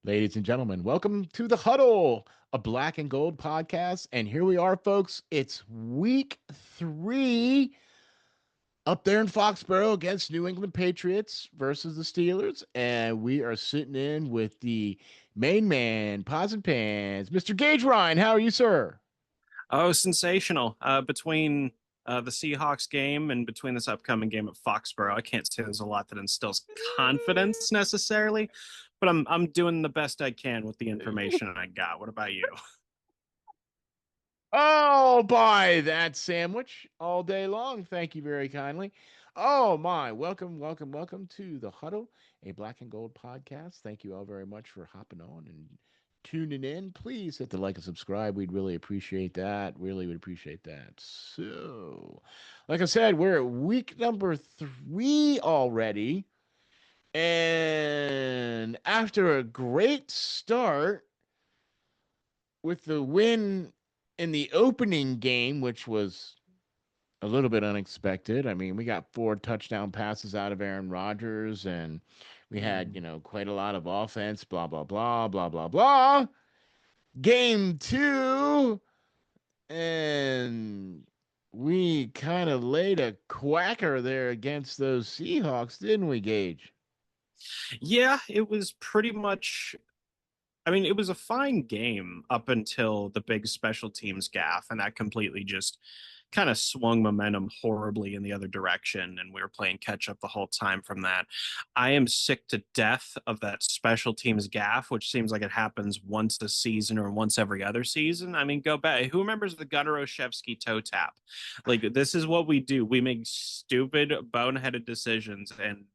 Ladies and gentlemen, welcome to the Huddle, a black and gold podcast. And here we are, folks. It's week 3 up there in Foxboro against New England Patriots versus the Steelers. And we are sitting in with the main man, Pots and Pans, Mr. Gage Ryan. How are you, sir? Oh, sensational. Between the Seahawks game and between this upcoming game at Foxborough, I can't say there's a lot that instills confidence necessarily, but I'm doing the best I can with the information I got. What about you? Oh, buy that sandwich all day long. Thank you very kindly. Oh, my. Welcome, welcome, welcome to the Huddle, a black and gold podcast. Thank you all very much for hopping on and tuning in. Please hit the like and subscribe. We'd really appreciate that. Really would appreciate that. So, like I said, we're at week number 3 already. And after a great start, with the win in the opening game, which was a little bit unexpected. I mean, we got 4 touchdown passes out of Aaron Rodgers, and we had, quite a lot of offense, blah, blah, blah, blah, blah, blah. Game 2, and we kind of laid a quacker there against those Seahawks, didn't we, Gage? Yeah, it was pretty much. I mean, it was a fine game up until the big special teams gaff, and that completely just kind of swung momentum horribly in the other direction, and we were playing catch up the whole time from that. I am sick to death of that special teams gaff, which seems like it happens once a season or once every other season. I mean, go back. Who remembers the Gunnar Olszewski toe tap? Like, this is what we do. We make stupid, boneheaded decisions, and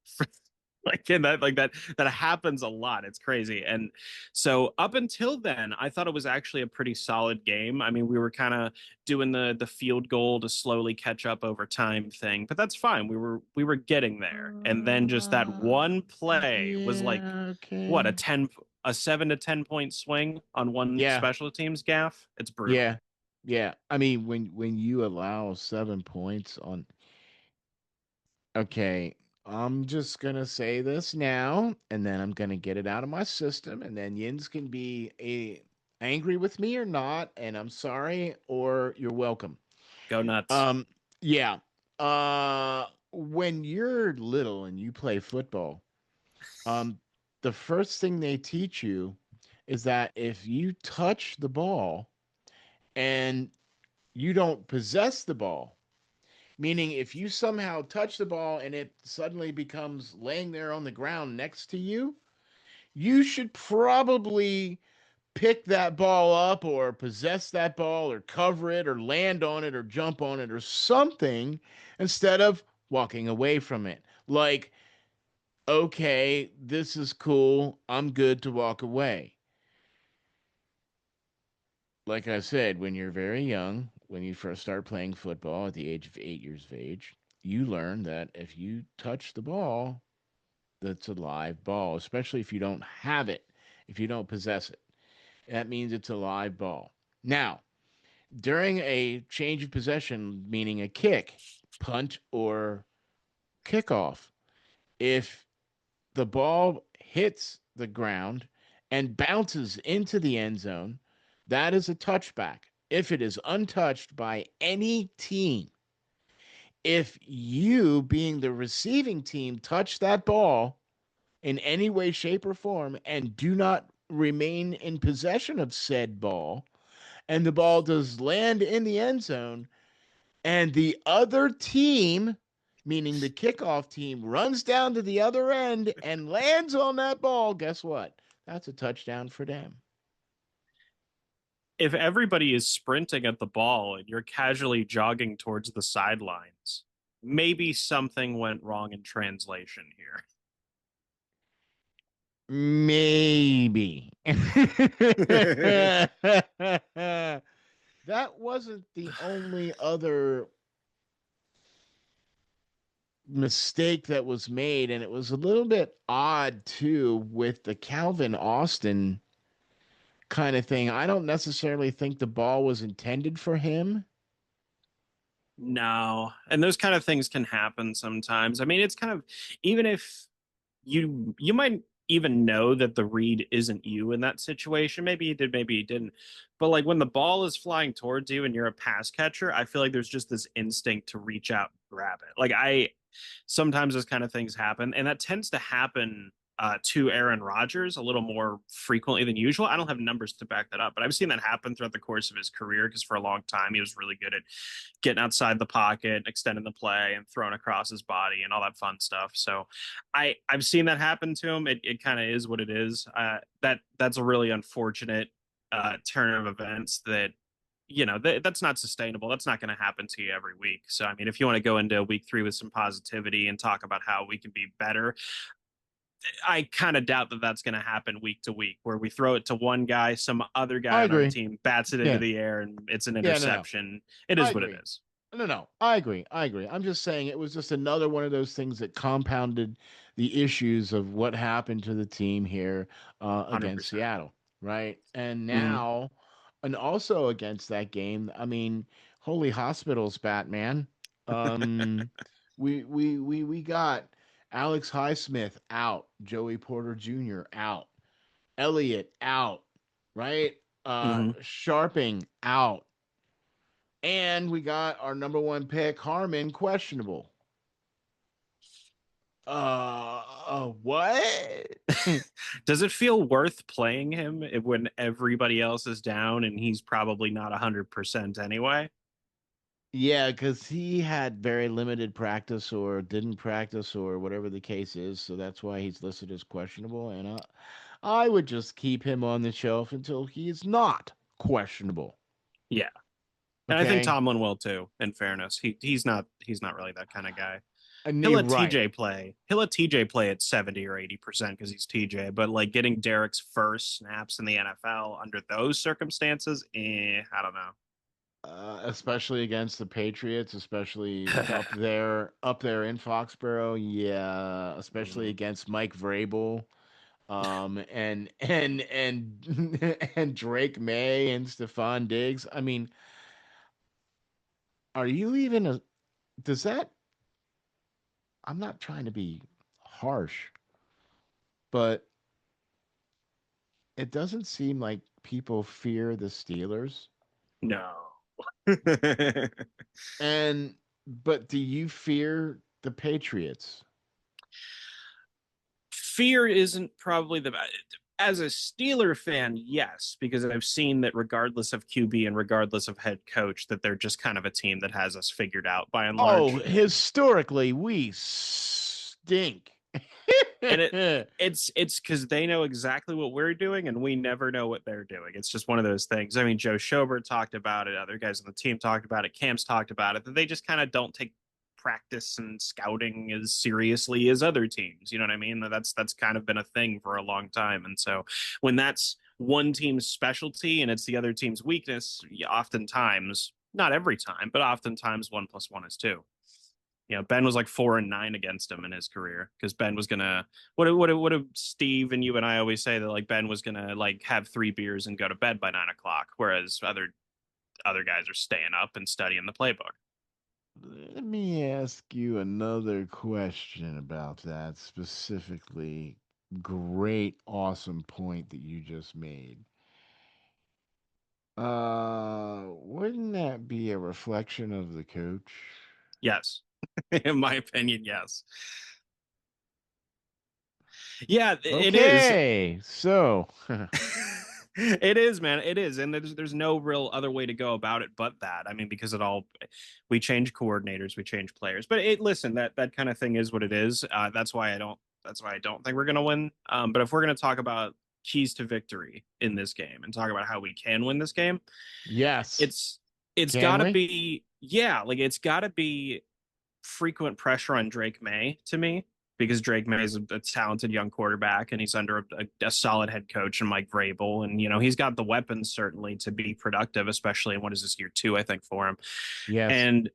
that happens a lot. It's crazy. And so up until then, I thought it was actually a pretty solid game. I mean, we were kind of doing the field goal to slowly catch up over time thing, but that's fine. We were getting there. And then just that one play was like Yeah, what, okay. a 7 to 10 point swing on one Yeah, special teams gaff. It's brutal. yeah, yeah. I mean, when you allow 7 points on, okay, I'm just gonna say this now, and then I'm gonna get it out of my system, and then Yins can be angry with me or not, and I'm sorry or you're welcome. Go nuts. Um, yeah. When you're little and you play football, um, the first thing they teach you is that if you touch the ball and you don't possess the ball, meaning if you somehow touch the ball and it suddenly becomes laying there on the ground next to you, you should probably pick that ball up or possess that ball or cover it or land on it or jump on it or something instead of walking away from it. Like, okay, this is cool. I'm good to walk away. Like I said, when you're very young, when you first start playing football at the age of 8 years of age, you learn that if you touch the ball, that's a live ball, especially if you don't have it, if you don't possess it. That means it's a live ball. Now, during a change of possession, meaning a kick, punt, or kickoff, if the ball hits the ground and bounces into the end zone, that is a touchback. If it is untouched by any team, if you, being the receiving team, touch that ball in any way, shape, or form and do not remain in possession of said ball, and the ball does land in the end zone, and the other team, meaning the kickoff team, runs down to the other end and lands on that ball, guess what? That's a touchdown for them. If everybody is sprinting at the ball and you're casually jogging towards the sidelines, maybe something went wrong in translation here. Maybe. That wasn't the only other mistake that was made, and it was a little bit odd too with the Calvin Austin kind of thing. I don't necessarily think the ball was intended for him. No, and those kind of things can happen sometimes. I mean, it's kind of, even if you might. even know that the read isn't you in that situation. Maybe he did, maybe he didn't. But like when the ball is flying towards you and you're a pass catcher, I feel like there's just this instinct to reach out and grab it. Like I sometimes those kind of things happen, and that tends to happen to Aaron Rodgers a little more frequently than usual. I don't have numbers to back that up, but I've seen that happen throughout the course of his career because for a long time he was really good at getting outside the pocket, extending the play, and throwing across his body and all that fun stuff. So I've seen that happen to him. It kind of is what it is. That's a really unfortunate turn of events that that's not sustainable. That's not going to happen to you every week. So, I mean, if you want to go into week 3 with some positivity and talk about how we can be better, I kind of doubt that that's going to happen week to week, where we throw it to one guy, some other I guy on our agree. team bats it into Yeah. the air, and it's an Yeah, no, no. interception. It I is what it agree. is. No, no, I agree. I agree. I'm just saying it was just another one of those things that compounded the issues of what happened to the team here against 100%. Seattle, right? And Mm-hmm. now, and also against that game, I mean, holy hospitals, Batman. Um, we got Alex Highsmith out, Joey Porter Jr. out, Elliot out, right? Mm-hmm. Scharping out. And we got our number one pick, Harmon, questionable. What? Does it feel worth playing him when everybody else is down and he's probably not 100% anyway? Yeah, because he had very limited practice or didn't practice or whatever the case is. So that's why he's listed as questionable. And I would just keep him on the shelf until he's not questionable. Yeah. And I think Okay. Tomlin will too, in fairness. He's not really that kind of guy. And He'll you're let right. TJ play. He'll let TJ play at 70 or 80% because he's TJ. But like getting Derek's first snaps in the NFL under those circumstances, I don't know. Especially against the Patriots, especially up there in Foxboro. Yeah, especially Mhm. against Mike Vrabel. And and Drake May and Stephon Diggs. I mean, are you even a does that I'm not trying to be harsh, but it doesn't seem like people fear the Steelers. No. And but do you fear the Patriots? Fear isn't probably the as a Steeler fan, yes, because I've seen that regardless of QB and regardless of head coach, that they're just kind of a team that has us figured out by and Oh, large. historically, we stink. And it's because they know exactly what we're doing and we never know what they're doing. It's just one of those things. I mean, Joe Schobert talked about it, other guys on the team talked about it, Cam's talked about it, that they just kind of don't take practice and scouting as seriously as other teams. You know what I mean? That's kind of been a thing for a long time. And so when that's one team's specialty and it's the other team's weakness, oftentimes, not every time, but oftentimes 1 plus 1 is 2. Ben was like 4-9 against him in his career because Ben was gonna what did Steve and you and I always say that like Ben was gonna like have 3 beers and go to bed by 9 o'clock, whereas other guys are staying up and studying the playbook. Let me ask you another question about that specifically. Great, awesome point that you just made. Wouldn't that be a reflection of the coach? Yes, in my opinion, yes. Yeah, it is. Okay, so It is, man. It is, and there's no real other way to go about it but that. I mean, because we change coordinators, we change players. But listen, that kind of thing is what it is. That's why I don't think we're gonna win. But if we're gonna talk about keys to victory in this game and talk about how we can win this game, yes, it's it's got can to we? be like it's got to be frequent pressure on Drake Maye to me because Drake May is a talented young quarterback and he's under a solid head coach and Mike Vrabel. And, he's got the weapons certainly to be productive, especially in what is this year 2, I think, for him. Yes. And,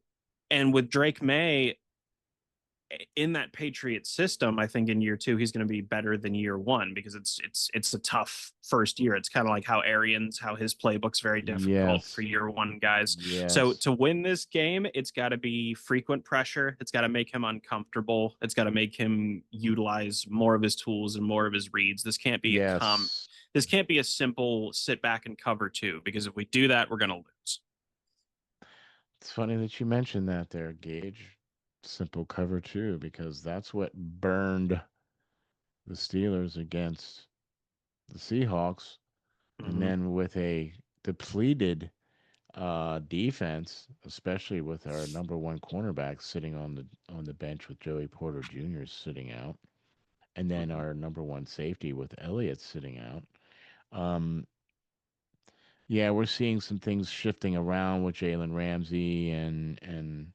and with Drake May, in that Patriot system, I think in year two he's going to be better than year one because it's a tough first year. It's kind of like how his playbook's very difficult for Yes. year one guys. So Yes. to win this game, it's got to be frequent pressure. It's got to make him uncomfortable. It's got to make him utilize more of his tools and more of his reads. Yes. This can't be a simple sit back and cover two because if we do that, we're going to lose. It's funny that you mentioned that there, Gage. Simple cover two, because that's what burned the Steelers against the Seahawks. And Mm-hmm. then with a depleted defense, especially with our number one cornerback sitting on the bench with Joey Porter Jr. sitting out, and then Mm-hmm. our number one safety with Elliot sitting out. Um, yeah, we're seeing some things shifting around with Jalen Ramsey and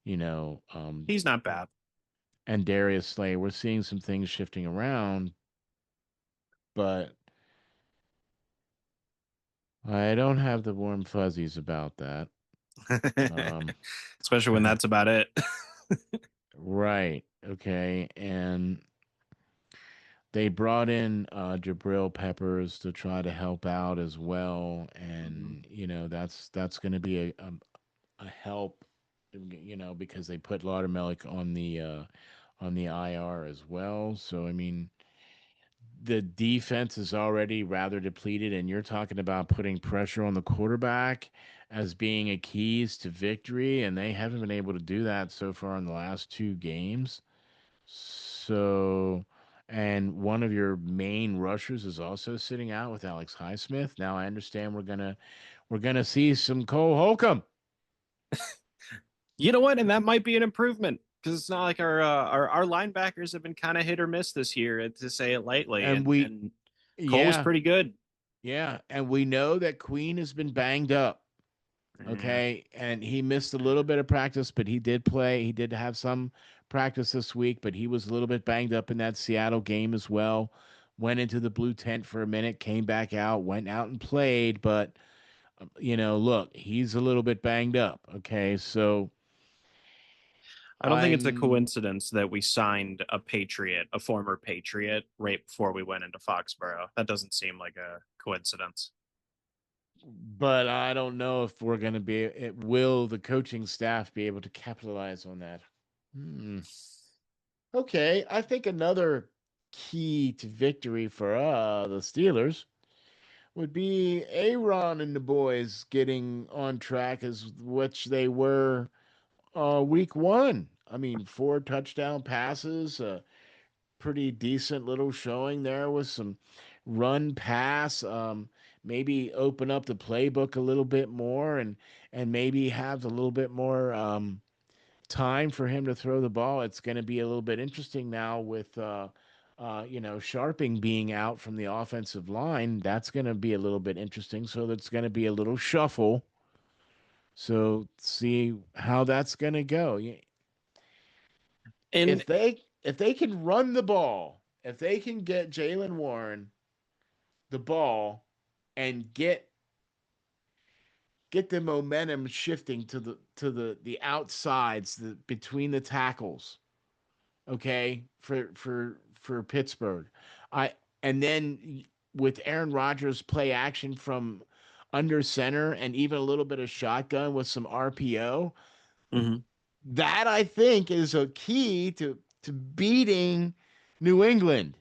you know He's not bad. and Darius Slay. We're seeing some things shifting around, but I don't have the warm fuzzies about that. Um, Especially when that's about it. right. Okay. And they brought in Jabril Peppers to try to help out as well, Mhm. and that's going to be a help, because they put Laudermilk on the IR as well. So I mean, the defense is already rather depleted, and you're talking about putting pressure on the quarterback as being a keys to victory, and they haven't been able to do that so far in the last two games. So, and one of your main rushers is also sitting out with Alex Highsmith. Now I understand we're gonna see some Cole Holcomb, You know what? And that might be an improvement because it's not like our linebackers have been kind of hit or miss this year, to say it lightly. and And Cole was yeah, pretty good. yeah, and we know that Queen has been banged up. Yeah. Okay, and he missed a little bit of practice, but he did play. He did have some practice this week, but he was a little bit banged up in that Seattle game as well. Went into the blue tent for a minute, came back out, went out and played, but look, he's a little bit banged up. Okay, so I don't think it's a I'm, coincidence that we signed a Patriot, a former Patriot, right before we went into Foxborough. That doesn't seem like a coincidence. but I don't know if we're going to be. It will the coaching staff be able to capitalize on that? Hmm. Okay, I think another key to victory for the Steelers would be Aaron and the boys getting on track as which they were week one. I mean, four touchdown passes, a pretty decent little showing there with some run pass. Maybe open up the playbook a little bit more and maybe have a little bit more time for him to throw the ball. It's going to be a little bit interesting now with Scharping being out from the offensive line. That's going to be a little bit interesting. So that's going to be a little shuffle. So see how that's going to go. And If they can run the ball, if they can get Jalen Warren the ball and get the momentum shifting to the outsides, between the tackles, okay, for Pittsburgh. I and then with Aaron Rodgers play action from under center and even a little bit of shotgun with some RPO, mhm. that I think is a key to beating New England.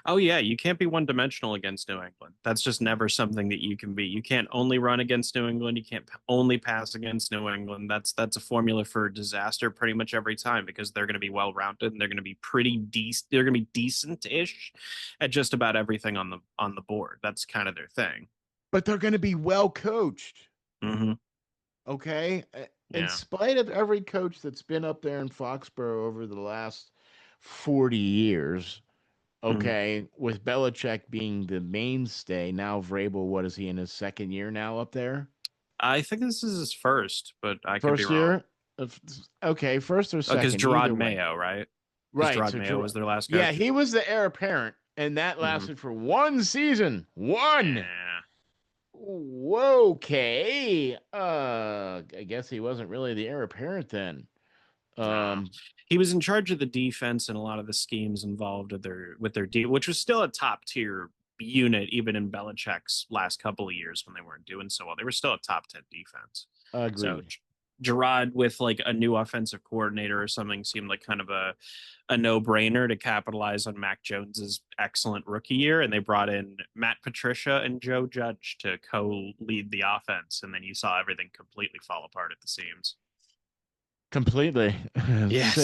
Oh yeah, you can't be one dimensional against New England. That's just never something that you can be. You can't only run against New England. You can't only pass against New England. That's a formula for disaster pretty much every time because they're going to be well rounded and they're going to be pretty decent. They're going to be decent-ish at just about everything on the board. That's kind of their thing. But they're going to be well coached, Hmm. okay? In Yeah. spite of every coach that's been up there in Foxborough over the last 40 years, Hmm. okay, with Belichick being the mainstay, now Vrabel, what is he in his second year now up there? I think this is his first, but I could be First wrong. year? Okay, first or Because second, Gerard either way. Mayo, right? Because Right. Gerard So, Mayo was their last yeah, coach. he was the heir apparent, and that Hmm. lasted for one season. One. Yeah. Whoa, okay. I guess he wasn't really the heir apparent then. Nah. Um, He was in charge of the defense and a lot of the schemes involved with their D, which was still a top tier unit, even in Belichick's last couple of years when they weren't doing so well. They were still a top 10 defense. So agreed. Gerard with like a new offensive coordinator or something seemed like kind of a no-brainer to capitalize on Mac Jones's excellent rookie year. And they brought in Matt Patricia and Joe Judge to co-lead the offense. And then you saw everything completely fall apart at the seams. Completely. Yes.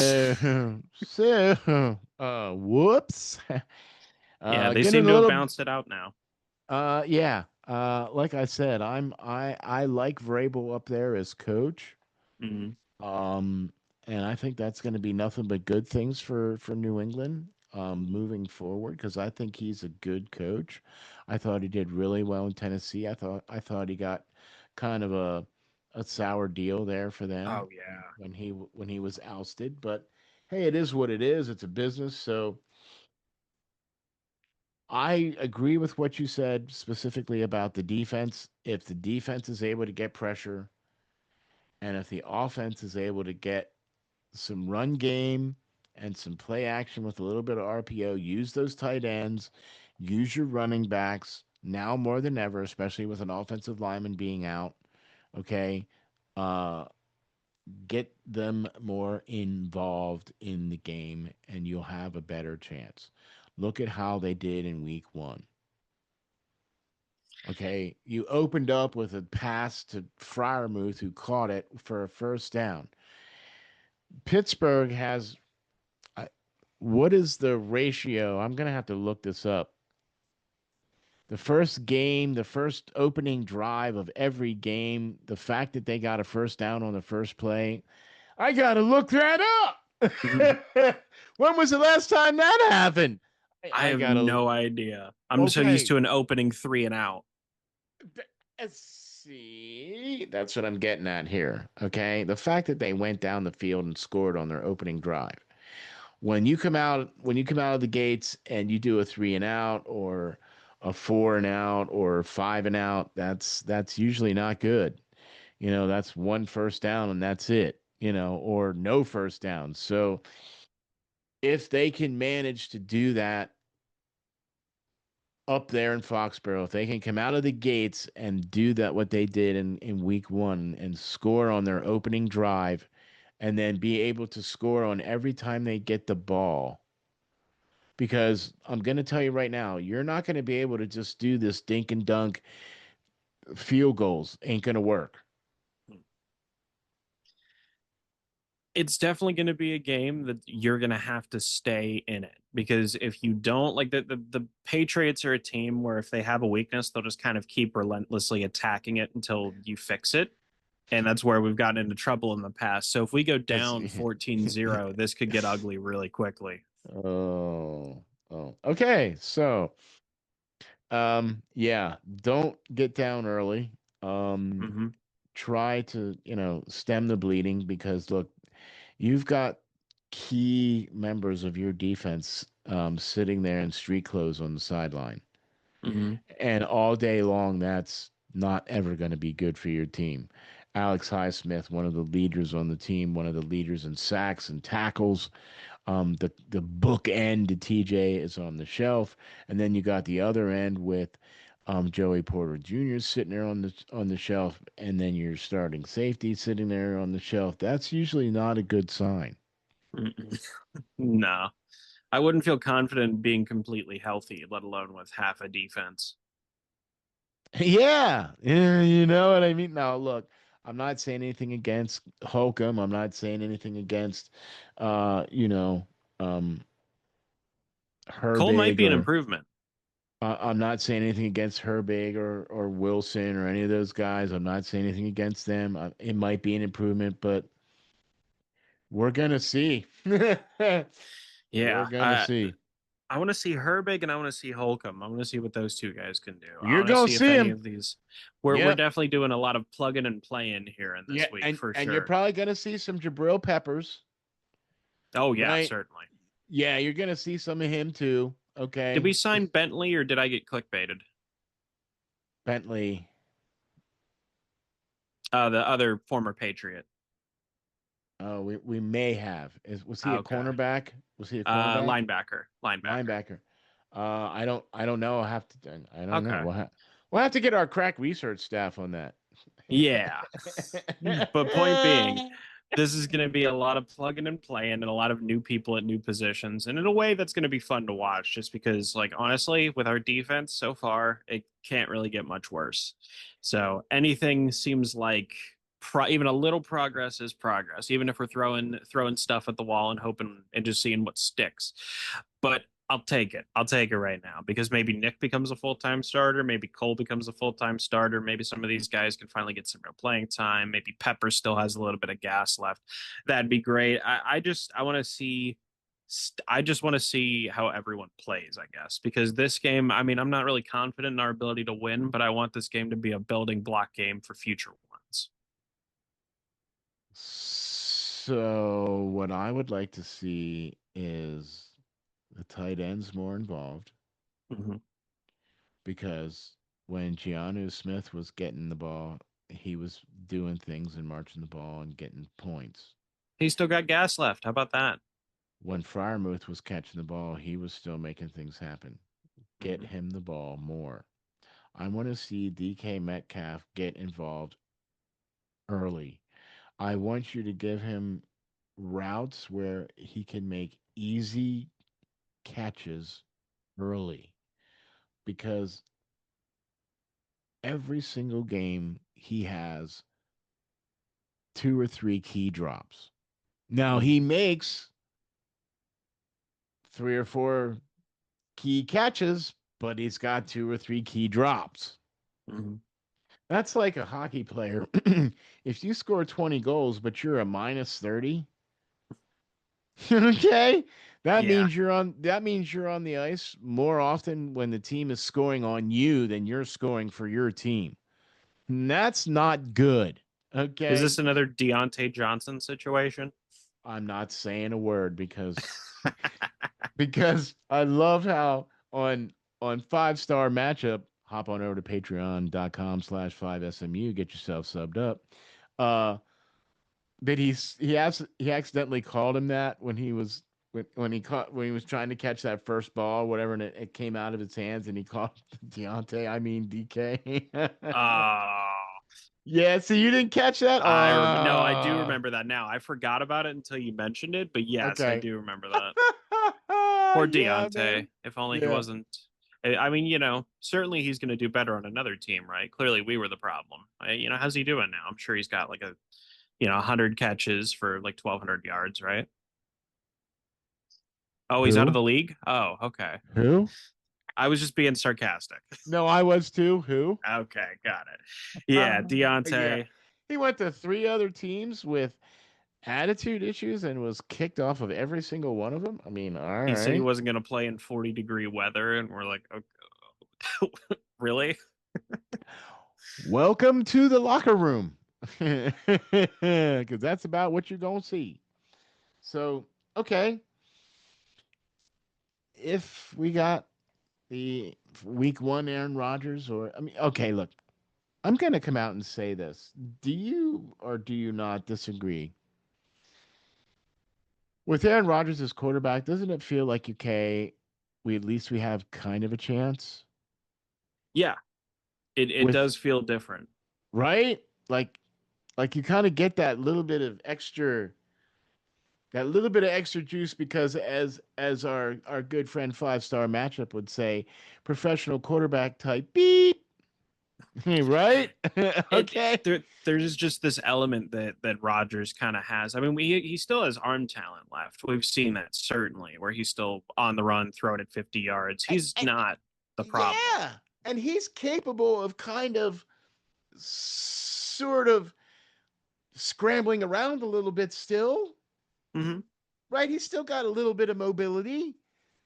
Whoops. Yeah, they Getting seem a to have little, bounced it out now. yeah. Like I said, I like Vrabel up there as coach. Hmm. Um, and I think that's going to be nothing but good things for New England moving forward because I think he's a good coach. I thought he did really well in Tennessee. I thought he got kind of a sour deal there for them Oh yeah. when he was ousted. But hey, it is what it is. It's a business, so I agree with what you said specifically about the defense. If the defense is able to get pressure and if the offense is able to get some run game and some play action with a little bit of RPO. Use those tight ends, use your running backs now more than ever, especially with an offensive lineman being out. Okay. Uh, get them more involved in the game and you'll have a better chance. Look at how they did in week one. Okay. You opened up with a pass to Fryermuth, who caught it for a first down. Pittsburgh has I, what is the ratio? I'm gonna have to look this up. The first game, the first opening drive of every game, the fact that they got a first down on the first play, I gotta look that up. Mhm. When was the last time that happened? I I have gotta. no idea. I'm so used Okay, to an opening three and out. let's see. That's what I'm getting at here. Okay, the fact that they went down the field and scored on their opening drive. When you come out of the gates and you do a 3 and out or a 4 and out or 5 and out, that's usually not good. That's one first down and that's it. Or no first down. So if they can manage to do that up there in Foxborough, if they can come out of the gates and do that what they did in week one and score on their opening drive and then be able to score on every time they get the ball, because I'm going to tell you right now, you're not going to be able to just do this dink and dunk field goals. Ain't going to work. It's definitely going to be a game that you're going to have to stay in it because if you don't, like the Patriots are a team where if they have a weakness, they'll just kind of keep relentlessly attacking it until you fix it. And that's where we've gotten into trouble in the past. So if we go That's, down 14-0, this could get ugly really quickly. oh, oh. Okay. So, yeah, don't get down early. Um, Hmm. try to, stem the bleeding because look, you've got key members of your defense sitting there in street clothes on the sideline. Hmm. And all day long, that's not ever going to be good for your team. Alex Highsmith, one of the leaders on the team, one of the leaders in sacks and tackles. The book end to TJ is on the shelf, and then you got the other end with Joey Porter Jr. sitting there on the shelf, and then your starting safety sitting there on the shelf. That's usually not a good sign. No, I wouldn't feel confident being completely healthy, let alone with half a defense. Yeah, yeah, you know what I mean. Now, look, I'm not saying anything against Holcomb. I'm not saying anything against, uh, you know, um, Cole might Herbig be an or improvement. I'm not saying anything against Herbig or Wilson or any of those guys. I'm not saying anything against them. It might be an improvement, but we're gonna see. We're Yeah, gonna see. I want to see Herbig and I want to see Holcomb. I want to see what those two guys can do. I You're want to gonna see if see any him. of these. We're Yep. definitely doing a lot of plugging and playing here in Yeah, this week for and you're sure. probably gonna see some Jabril Peppers, Oh yeah, right? certainly. Yeah, you're gonna see some of him too. Did Okay. we sign Bentley or did I get clickbaited? Bentley. The other former Patriot. Oh, we may have. Was he a Okay. cornerback? Was he a cornerback? Linebacker. Linebacker. Linebacker. I don't know. I don't know. Okay. We'll have to get our crack research staff on that. Yeah. But point being, this is going to be a lot of plugging and playing and a lot of new people at new positions. And in a way, that's going to be fun to watch just because, like, honestly, with our defense so far, it can't really get much worse. So anything seems like even a little progress is progress, even if we're throwing stuff at the wall and hoping and just seeing what sticks. But I'll take it. I'll take it right now because maybe Nick becomes a full-time starter. Maybe Cole becomes a full-time starter. Maybe some of these guys can finally get some real playing time. Maybe Pepper still has a little bit of gas left. That'd be great. I want to see. I just want to see how everyone plays, I guess, because this game, I mean, I'm not really confident in our ability to win, but I want this game to be a building block game for future ones. So what I would like to see is the tight ends more involved Mm-hmm. because when Giannu Smith was getting the ball, he was doing things and marching the ball and getting points. He still got gas left. How about that? When Fryermuth was catching the ball, he was still making things happen. Get Mm-hmm. him the ball more. I want to see DK Metcalf get involved early. I want you to give him routes where he can make easy catches early because every single game he has two or three key drops. Now Mm-hmm. he makes three or four key catches, but he's got two or three key drops. Mm-hmm. That's like a hockey player. If you score 20 goals, but you're a minus 30, okay, Yeah. that means you're on the ice more often when the team is scoring on you than you're scoring for your team. And that's not good. Is Okay. this another Deontay Johnson situation? I'm not saying a word because I love how on 5 star matchup, hop on over to patreon.com/5SMU, get yourself subbed up. Uh that he accidentally called him that when he was when he was trying to catch that first ball or whatever, and it came out of his hands, and he called Deontay, I mean DK. Oh, Yeah, so you didn't catch that? no, I do remember that now. I forgot about it until you mentioned it, but yes, I Okay. do remember that. Poor Yeah, Deontay. man. If only he Yeah. wasn't. I mean, certainly he's going to do better on another team, right? Clearly, we were the problem. How's he doing now? I'm sure he's got like 100 catches for like 1,200 yards, right? Oh, he's out of Who? the league? Oh, okay. Who? I was just being sarcastic. No, I was too. Who? Okay, got it. Yeah, Yeah. Deontay. He went to three other teams with attitude issues and was kicked off of every single one of them. I mean, all He said he right. wasn't going to play in 40-degree weather, and we're like, okay, really? Welcome to the locker room. Because that's about what you're going to see. So, okay. If we got the week 1 Aaron Rodgers, or, I mean, okay, look, I'm going to come out and say this. Do you or do you not disagree? With Aaron Rodgers as quarterback, doesn't it feel like, okay, we have kind of a chance Yeah, it with, does feel different. right? Like you kind of get that little bit of extra juice because as our good friend 5 star matchup would say, professional quarterback type beep, right? Okay. There's just this element that Rodgers kind of has. I mean, he still has arm talent left. We've seen that certainly, where he's still on the run, throwing at 50 yards. And, He's and not the problem. yeah, and he's capable of kind of sort of scrambling around a little bit still, Hmm. right? He's still got a little bit of mobility,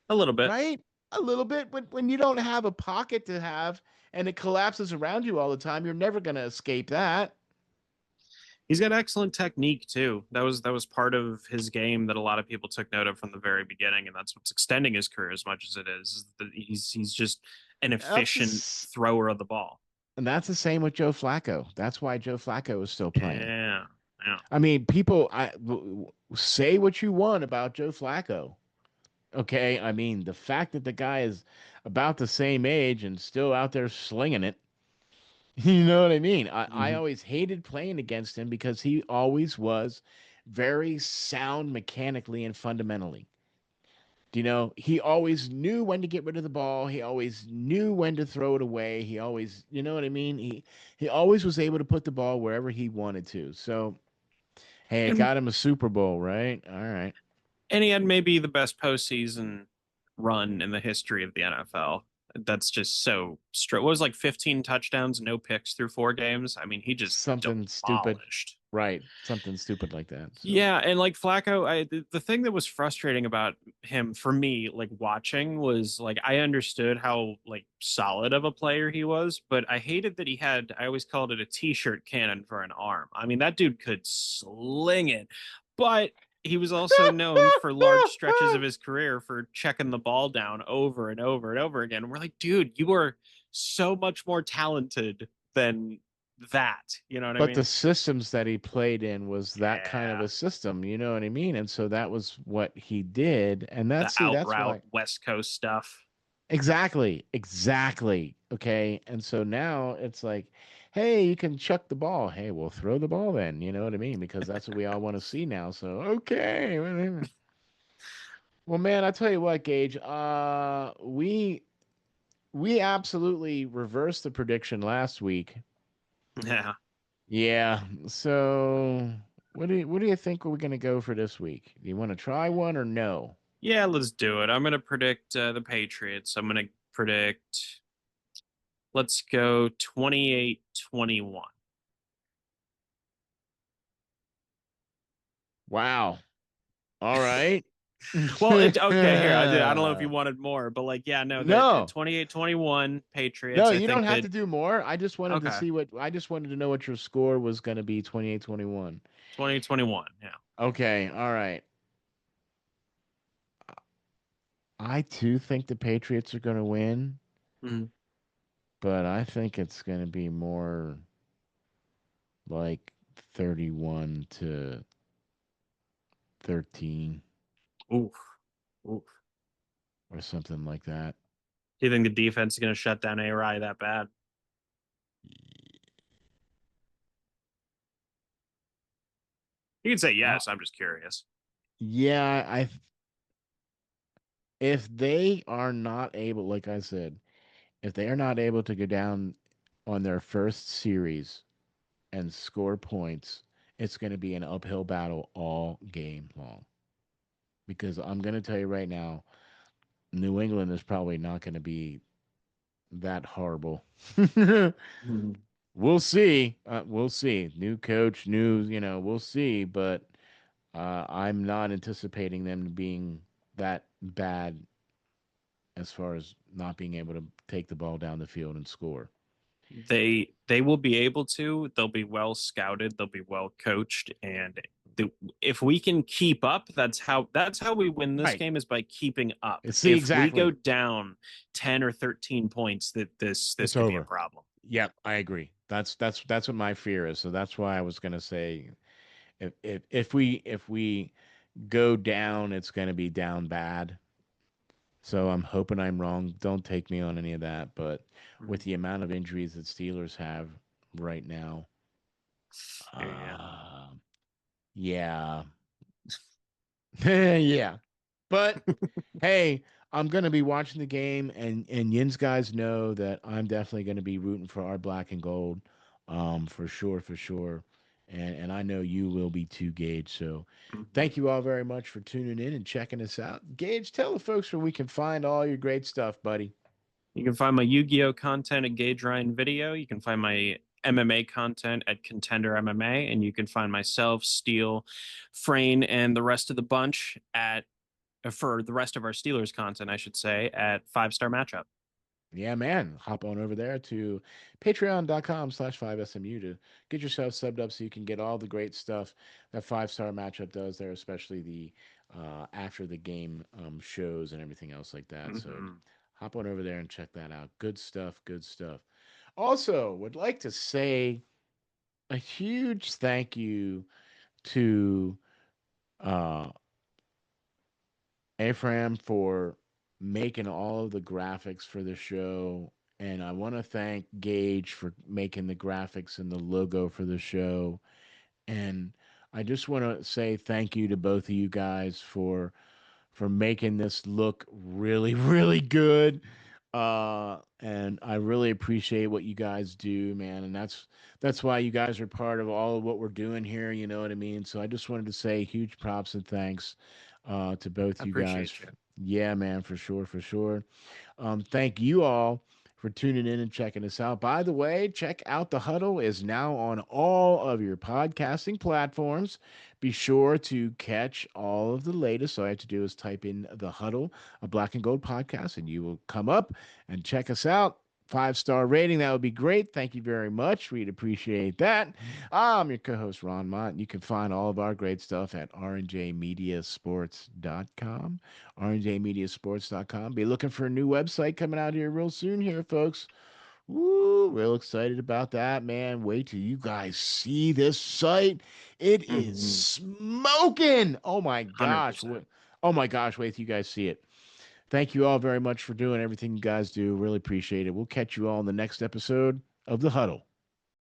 A little bit. right? A little bit. But when you don't have a pocket to have and it collapses around you all the time, you're never going to escape that. He's got excellent technique too. That was part of his game that a lot of people took note of from the very beginning, and that's what's extending his career as much as it is that he's just an That's efficient the, thrower of the ball. and that's the same with Joe Flacco. That's why Joe Flacco is still playing. Yeah. Yeah. I mean, people, say what you want about Joe Flacco. Okay, I mean, the fact that the guy is about the same age and still out there slinging it. You know what I mean? I Mhm. always hated playing against him because he always was very sound mechanically and fundamentally. He always knew when to get rid of the ball. He always knew when to throw it away. He always, you know what I mean? He always was able to put the ball wherever he wanted to. So, hey, it And got him a Super Bowl, right? All right. and he had maybe the best postseason run in the history of the NFL. That's just so straight. What was like 15 touchdowns, no picks through 4 games? I mean, he just Something stupid. demolished. Right. Something stupid like that. So, Yeah, and like Flacco, the thing that was frustrating about him for me, like watching, was like I understood how like solid of a player he was, but I hated that he had, I always called it a t-shirt cannon for an arm. I mean, that dude could sling it, but he was also known for large stretches of his career for checking the ball down over and over and over again. We're like, dude, you are so much more talented than that. You know what I but the mean? systems that he played in was that kind of Yeah. a system, you know what I mean? And so that was what he did. And The that's out route why. West Coast stuff. Exactly. Exactly. Okay. And so now it's like, hey, you can chuck the ball. Hey, we'll throw the ball then. You know what I mean? Because that's what we all want to see now. So, okay. Well, man, I tell you what, Gage, we absolutely reversed the prediction last week. Yeah. Yeah. So, what do you think we're going to go for this week? Do you want to try one or no? Yeah, let's do it. I'm going to predict the Patriots. I'm going to predict, let's go 28-21. Wow. All right. Well, okay, here. I don't know if you wanted more, but like, yeah, no, the No. 28-21 No, Patriots, I you don't think have that, to do more. okay, I just wanted to know what your score was going to be 28-21. 2021. Yeah. Okay, all right. I too think the Patriots are going to win, Mhm. but I think it's going to be more like 31 to 13 Oof. Oof. or something like that. Do you think the defense is going to shut down A-Rye that bad? You can say Uh, yes. I'm just curious. yeah, if they are not able, like I said, if they are not able to go down on their first series and score points, it's going to be an uphill battle all game long. Because I'm going to tell you right now, New England is probably not going to be that horrible. Mhm. We'll see. We'll see. New coach, we'll see. But I'm not anticipating them being that bad as far as not being able to take the ball down the field and score. They will be able to. They'll be well scouted. They'll be well coached, and if we can keep up, that's how we win this Right. game is by keeping up. See, If we go exactly. down 10 or 13 points, that this It's could be a over. problem. Yep, I agree. That's what my fear is. So that's why I was gonna say if we go down, it's gonna be down bad. So I'm hoping I'm wrong. Don't take me on any of that. But with Mhm. the amount of injuries that Steelers have right now, Yeah. uh, yeah, yeah. But hey, I'm gonna be watching the game, and Yin's guys know that I'm definitely gonna be rooting for our black and gold, for sure, for sure. And I know you will be too, Gage. So Mhm. thank you all very much for tuning in and checking us out. Gage, tell the folks where we can find all your great stuff, buddy. You can find my Yu-Gi-Oh content at Gage Ryan Video. You can find my MMA content at Contender MMA, and you can find myself, Steel, Frayne, and the rest of the bunch at for the rest of our Steelers content, I should say, at Five Star Matchup. Yeah, man. Hop on over there to patreon.com/5SMU to get yourself subbed up so you can get all the great stuff that Five Star Matchup does there, especially the after the game shows and everything else like that. So Mhm. hop on over there and check that out. Good stuff. Good stuff. Also, would like to say a huge thank you. to uh, Ephraim for making all of the graphics for the show. And I want to thank Gage for making the graphics and the logo for the show. And I just want to say thank you to both of you guys for making this look really, really good. And I really appreciate what you guys do, man. And that's why you guys are part of all of what we're doing here. You know what I mean? So I just wanted to say huge props and thanks to both I you guys. appreciate you. Yeah, man, for sure, for sure. Thank you all for tuning in and checking us out. By the way, check out the Huddle is now on all of your podcasting platforms. Be sure to catch all of the latest. All you have to do is type in the Huddle, a Black and Gold podcast, and you will come up and check us out. 5-star rating, that would be great. Thank you very much. We'd appreciate that. I'm your co host, Ron Mott. You can find all of our great stuff at rnjmediasports.com. rnjmediasports.com. Be looking for a new website coming out here real soon here, folks. Woo, real excited about that, man. Wait till you guys see this site. It is Mhm. smoking. Oh my gosh. 100%. Oh my gosh, wait till you guys see it. Thank you all very much for doing everything you guys do. Really appreciate it. We'll catch you all in the next episode of The Huddle.